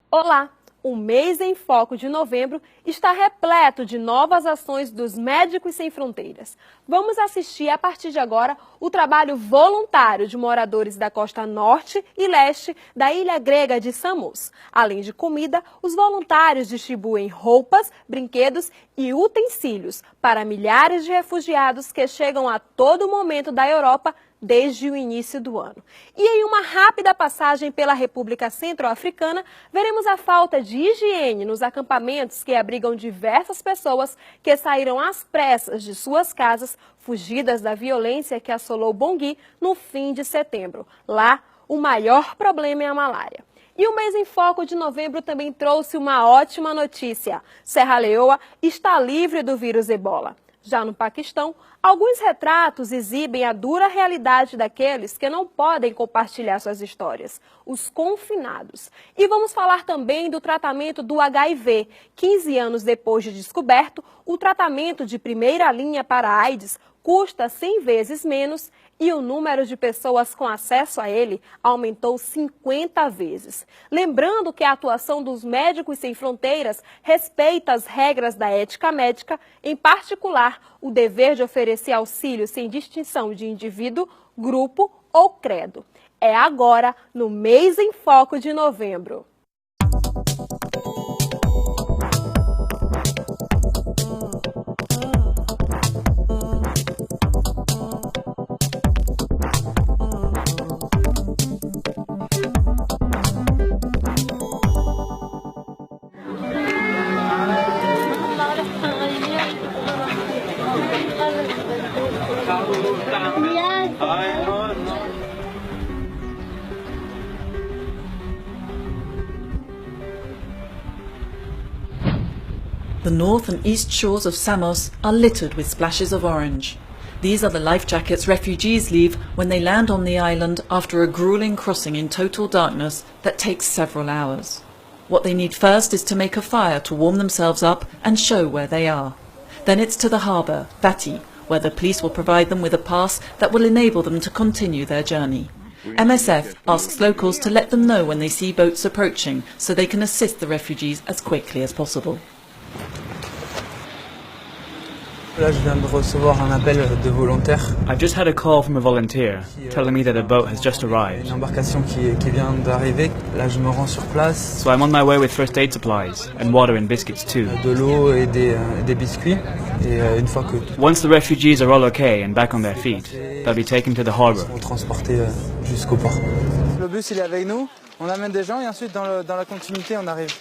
Olá! O Mês em Foco de novembro está repleto de novas ações dos Médicos Sem Fronteiras. Vamos assistir a partir de agora o trabalho voluntário de moradores da costa norte e leste da ilha grega de Samos. Além de comida, os voluntários distribuem roupas, brinquedos e utensílios para milhares de refugiados que chegam a todo momento da Europa desde o início do ano. E em uma rápida passagem pela República Centro-Africana, veremos a falta de higiene nos acampamentos que abrigam diversas pessoas que saíram às pressas de suas casas, fugidas da violência que assolou Bangui no fim de setembro. Lá, o maior problema é a malária. E o Mês em Foco de novembro também trouxe uma ótima notícia. Serra Leoa está livre do vírus Ebola. Já no Paquistão, alguns retratos exibem a dura realidade daqueles que não podem compartilhar suas histórias, os confinados. E vamos falar também do tratamento do HIV. 15 anos depois de descoberto, o tratamento de primeira linha para a AIDS custa 100 vezes menos e o número de pessoas com acesso a ele aumentou 50 vezes. Lembrando que a atuação dos Médicos Sem Fronteiras respeita as regras da ética médica, em particular o dever de oferecer auxílio sem distinção de indivíduo, grupo ou credo. É agora, no Mês em Foco de novembro. The north and east shores of Samos are littered with splashes of orange. These are the life jackets refugees leave when they land on the island after a gruelling crossing in total darkness that takes several hours. What they need first is to make a fire to warm themselves up and show where they are. Then it's to the harbour, Vati, where the police will provide them with a pass that will enable them to continue their journey. MSF asks locals to let them know when they see boats approaching so they can assist the refugees as quickly as possible. Là, je viens de recevoir un appel de volontaires. I've just had a call from a volunteer telling me that a boat has just arrived. Une embarcation qui vient d'arriver. Là, je me rends sur place. So I'm on my way with first aid supplies and water and biscuits too. De l'eau et des biscuits. Et une fois que once the refugees are all okay and back on their feet, they'll be taken to the harbour. Ils seront transportés jusqu'au port. Le bus, il est avec nous. On amène des gens et ensuite dans la continuité, on arrive.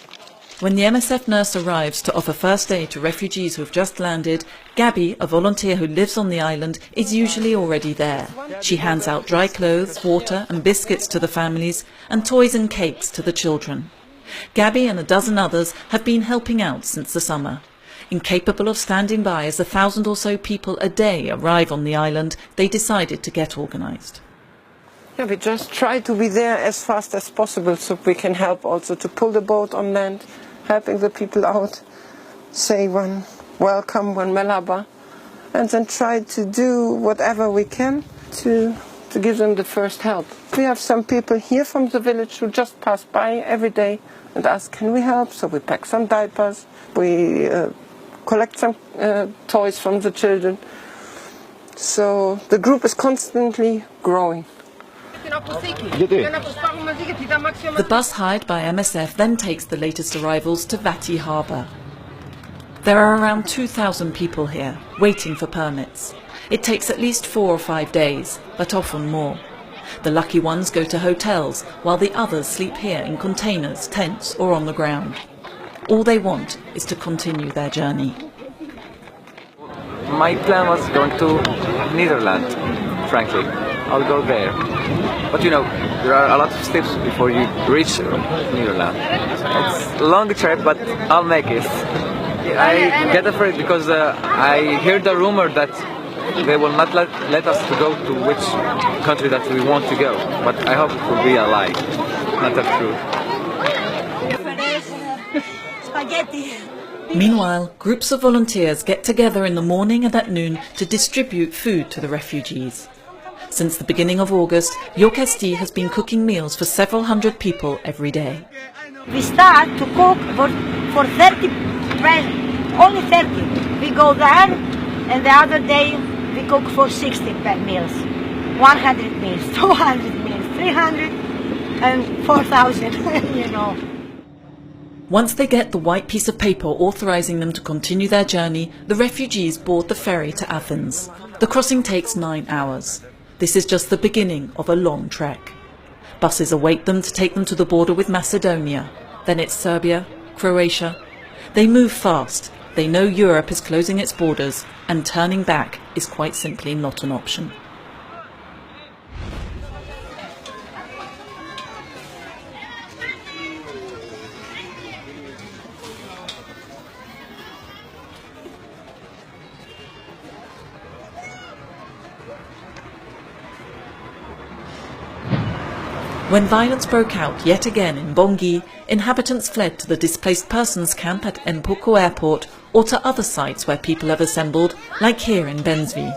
When the MSF nurse arrives to offer first aid to refugees who have just landed, Gabby, a volunteer who lives on the island, is usually already there. She hands out dry clothes, water and biscuits to the families and toys and cakes to the children. Gabby and a dozen others have been helping out since the summer. Incapable of standing by as 1,000 or so people a day arrive on the island, they decided to get organised. Yeah, we just try to be there as fast as possible so we can help also to pull the boat on land, helping the people out, say one welcome, one melaba, and then try to do whatever we can to give them the first help. We have some people here from the village who just pass by every day and ask, can we help? So we pack some diapers, we collect some toys from the children. So the group is constantly growing. The bus hired by MSF then takes the latest arrivals to Vati Harbour. There are around 2,000 people here, waiting for permits. It takes at least 4 or 5 days, but often more. The lucky ones go to hotels, while the others sleep here in containers, tents or on the ground. All they want is to continue their journey. My plan was going to Netherlands, frankly. I'll go there. But you know, there are a lot of steps before you reach Netherlands. It's a long trip, but I'll make it. I get afraid because I heard the rumor that they will not let us to go to which country that we want to go. But I hope it will be a lie, not the truth. Meanwhile, groups of volunteers get together in the morning and at noon to distribute food to the refugees. Since the beginning of August, Yorkesti has been cooking meals for several hundred people every day. We start to cook for 30, only 30. We go there, and the other day we cook for 60 meals. 100 meals, 200 meals, 300 and 4,000, you know. Once they get the white piece of paper authorising them to continue their journey, the refugees board the ferry to Athens. The crossing takes 9 hours. This is just the beginning of a long trek. Buses await them to take them to the border with Macedonia. Then it's Serbia, Croatia. They move fast. They know Europe is closing its borders, and turning back is quite simply not an option. When violence broke out yet again in Bongi, inhabitants fled to the displaced persons camp at Mpoko airport or to other sites where people have assembled, like here in Bensvi.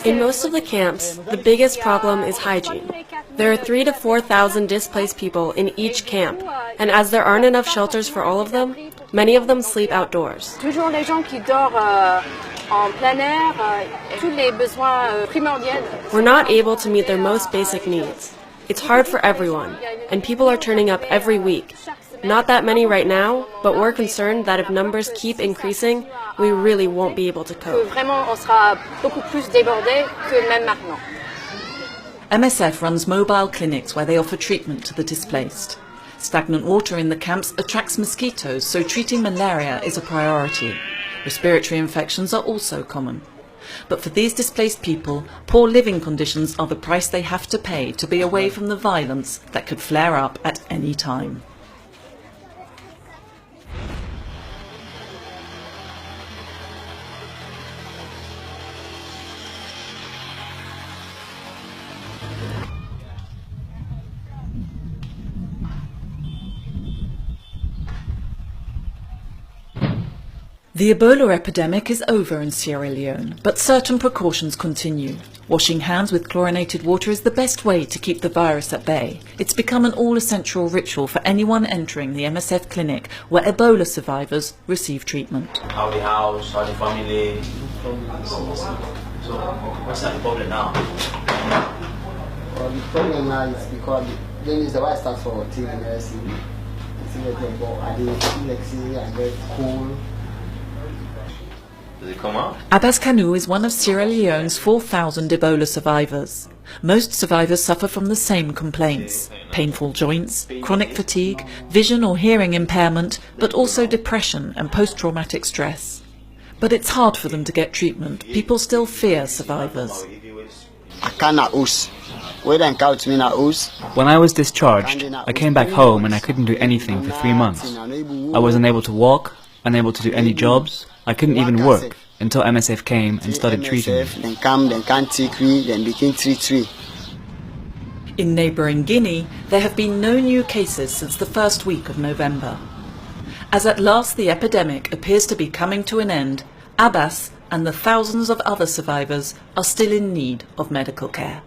In most of the camps, the biggest problem is hygiene. There are 3,000 to 4,000 displaced people in each camp, and as there aren't enough shelters for all of them, many of them sleep outdoors. We're not able to meet their most basic needs. It's hard for everyone, and people are turning up every week. Not that many right now, but we're concerned that if numbers keep increasing, we really won't be able to cope. MSF runs mobile clinics where they offer treatment to the displaced. Stagnant water in the camps attracts mosquitoes, so treating malaria is a priority. Respiratory infections are also common. But for these displaced people, poor living conditions are the price they have to pay to be away from the violence that could flare up at any time. The Ebola epidemic is over in Sierra Leone, but certain precautions continue. Washing hands with chlorinated water is the best way to keep the virus at bay. It's become an all-essential ritual for anyone entering the MSF clinic where Ebola survivors receive treatment. How the house, how the family. So what's that problem now? Well, the problem now is because then is the why stands for TVS. I didn't feel like I get cool. Does it come out? Abbas Kanu is one of Sierra Leone's 4,000 Ebola survivors. Most survivors suffer from the same complaints: painful joints, chronic fatigue, vision or hearing impairment, but also depression and post-traumatic stress. But it's hard for them to get treatment. People still fear survivors. When I was discharged, I came back home and I couldn't do anything for 3 months. I was unable to walk, unable to do any jobs. I couldn't even work until MSF came and started treating me. In neighbouring Guinea, there have been no new cases since the first week of November. As at last the epidemic appears to be coming to an end, Abbas and the thousands of other survivors are still in need of medical care.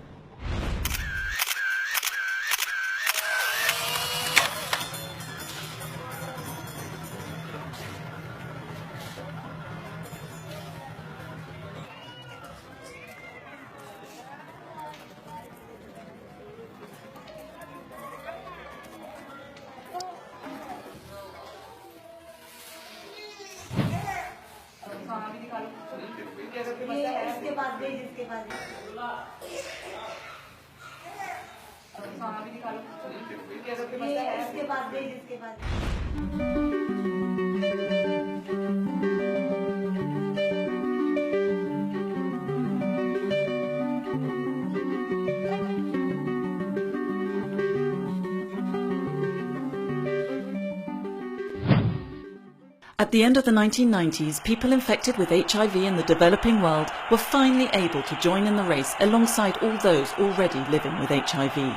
At the end of the 1990s, people infected with HIV in the developing world were finally able to join in the race alongside all those already living with HIV.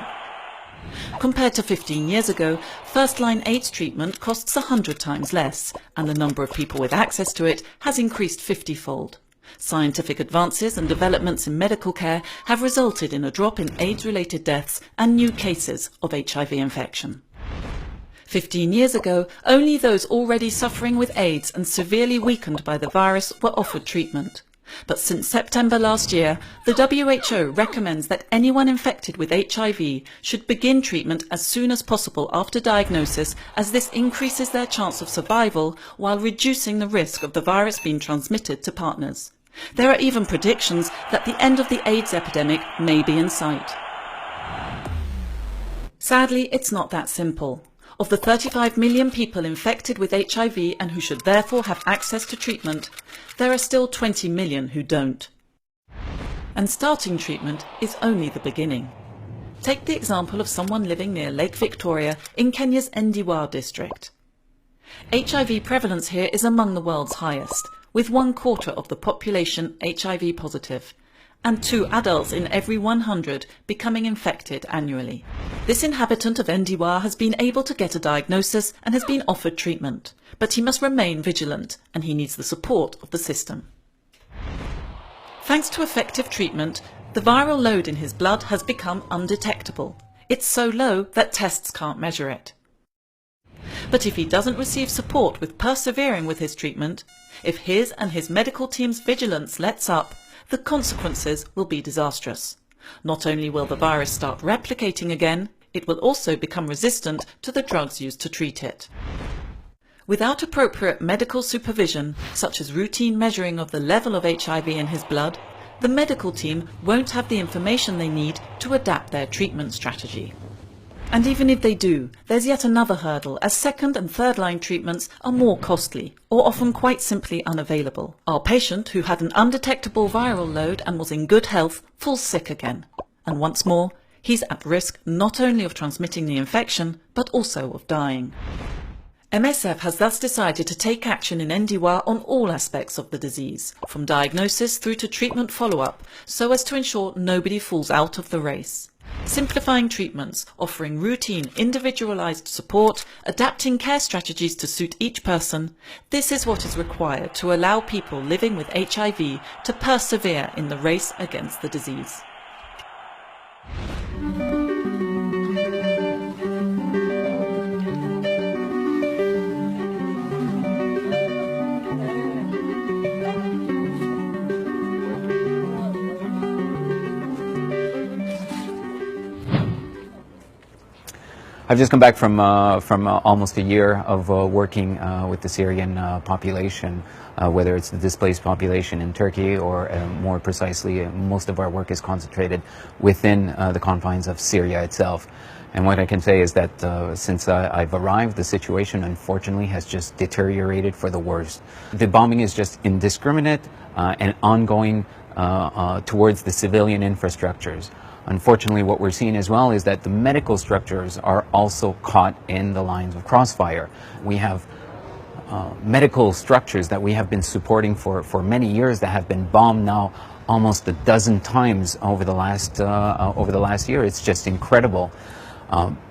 Compared to 15 years ago, first-line AIDS treatment costs 100 times less, and the number of people with access to it has increased 50-fold. Scientific advances and developments in medical care have resulted in a drop in AIDS-related deaths and new cases of HIV infection. 15 years ago, only those already suffering with AIDS and severely weakened by the virus were offered treatment. But since September last year, the WHO recommends that anyone infected with HIV should begin treatment as soon as possible after diagnosis, as this increases their chance of survival while reducing the risk of the virus being transmitted to partners. There are even predictions that the end of the AIDS epidemic may be in sight. Sadly, it's not that simple. Of the 35 million people infected with HIV and who should therefore have access to treatment, there are still 20 million who don't. And starting treatment is only the beginning. Take the example of someone living near Lake Victoria in Kenya's Ndiwa district. HIV prevalence here is among the world's highest, with 1/4 of the population HIV positive, and 2 adults in every 100 becoming infected annually. This inhabitant of Ndiwa has been able to get a diagnosis and has been offered treatment, but he must remain vigilant and he needs the support of the system. Thanks to effective treatment, the viral load in his blood has become undetectable. It's so low that tests can't measure it. But if he doesn't receive support with persevering with his treatment, if his and his medical team's vigilance lets up, the consequences will be disastrous. Not only will the virus start replicating again, it will also become resistant to the drugs used to treat it. Without appropriate medical supervision, such as routine measuring of the level of HIV in his blood, the medical team won't have the information they need to adapt their treatment strategy. And even if they do, there's yet another hurdle, as second and third line treatments are more costly, or often quite simply unavailable. Our patient, who had an undetectable viral load and was in good health, falls sick again. And once more, he's at risk not only of transmitting the infection, but also of dying. MSF has thus decided to take action in Ndiwa on all aspects of the disease, from diagnosis through to treatment follow-up, so as to ensure nobody falls out of the race. Simplifying treatments, offering routine, individualised support, adapting care strategies to suit each person, this is what is required to allow people living with HIV to persevere in the race against the disease. I've just come back from almost a year of working with the Syrian population, whether it's the displaced population in Turkey or more precisely, most of our work is concentrated within the confines of Syria itself. And what I can say is that since I've arrived, the situation unfortunately has just deteriorated for the worst. The bombing is just indiscriminate and ongoing towards the civilian infrastructures. Unfortunately, what we're seeing as well is that the medical structures are also caught in the lines of crossfire. We have medical structures that we have been supporting for many years that have been bombed now almost a dozen times over the last year. It's just incredible.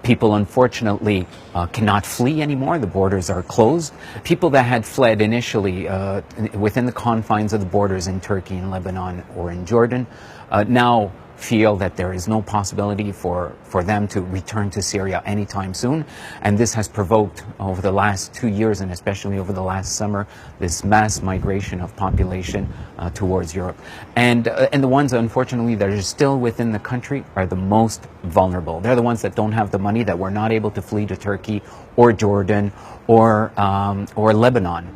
People unfortunately cannot flee anymore. The borders are closed. People that had fled initially within the confines of the borders in Turkey, in Lebanon, or in Jordan now feel that there is no possibility for them to return to Syria anytime soon. And this has provoked, over the last 2 years and especially over the last summer, this mass migration of population towards Europe. And the ones, unfortunately, that are still within the country are the most vulnerable. They're the ones that don't have the money, that were not able to flee to Turkey or Jordan or Lebanon.